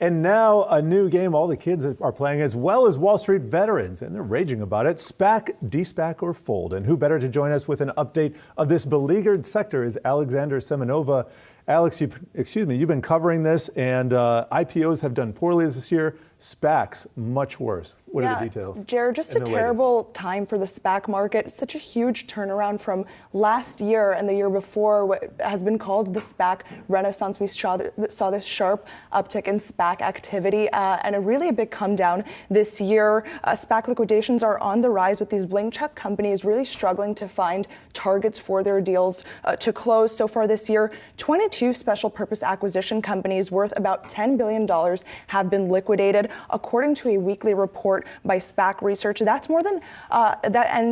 And now a new game all the kids are playing, as well as Wall Street veterans, and they're raging about it. Spac, de-Spac, or fold. And who better to join us with an update of this beleaguered sector is Alexandra Semenova. Alex, you've been covering this, and IPOs have done poorly this year. SPACs, much worse. What are the details? Jared, just a terrible time for the SPAC market. Such a huge turnaround from last year and the year before, what has been called the SPAC renaissance. We saw this sharp uptick in SPAC activity and a really big come down this year. SPAC liquidations are on the rise, with these blank check companies really struggling to find targets for their deals to close. So far this year, 22 special purpose acquisition companies worth about $10 billion have been liquidated. According to a weekly report by Spac Research, that's more than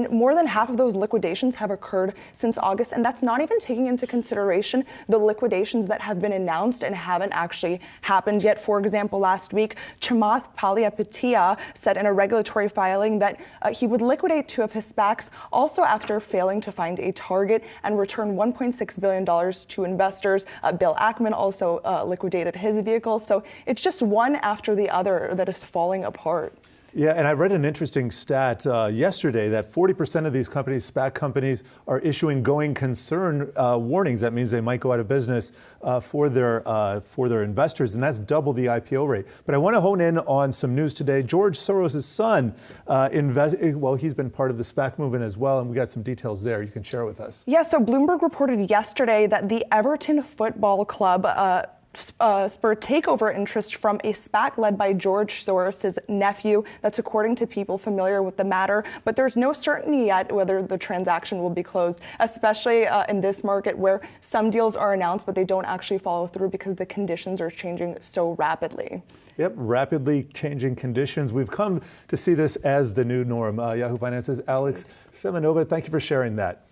more than half of those liquidations have occurred since August, and that's not even taking into consideration the liquidations that have been announced and haven't actually happened yet. For example, last week, Chamath Palihapitiya said in a regulatory filing that he would liquidate 2 of his SPACs, also after failing to find a target, and return $1.6 billion to investors. Bill Ackman also liquidated his vehicle. So it's just one after the other that is falling apart. Yeah, and I read an interesting stat yesterday that 40% of these companies, SPAC companies, are issuing going concern warnings. That means they might go out of business for their investors, and that's double the IPO rate. But I want to hone in on some news today. George Soros' son, he's been part of the SPAC movement as well, and we got some details there. You can share it with us. Yeah, so Bloomberg reported yesterday that the Everton Football Club spurred takeover interest from a SPAC led by George Soros' nephew. That's according to people familiar with the matter. But there's no certainty yet whether the transaction will be closed, especially in this market where some deals are announced, but they don't actually follow through because the conditions are changing so rapidly. Yep, rapidly changing conditions. We've come to see this as the new norm. Yahoo Finance's Alex Semenova, thank you for sharing that.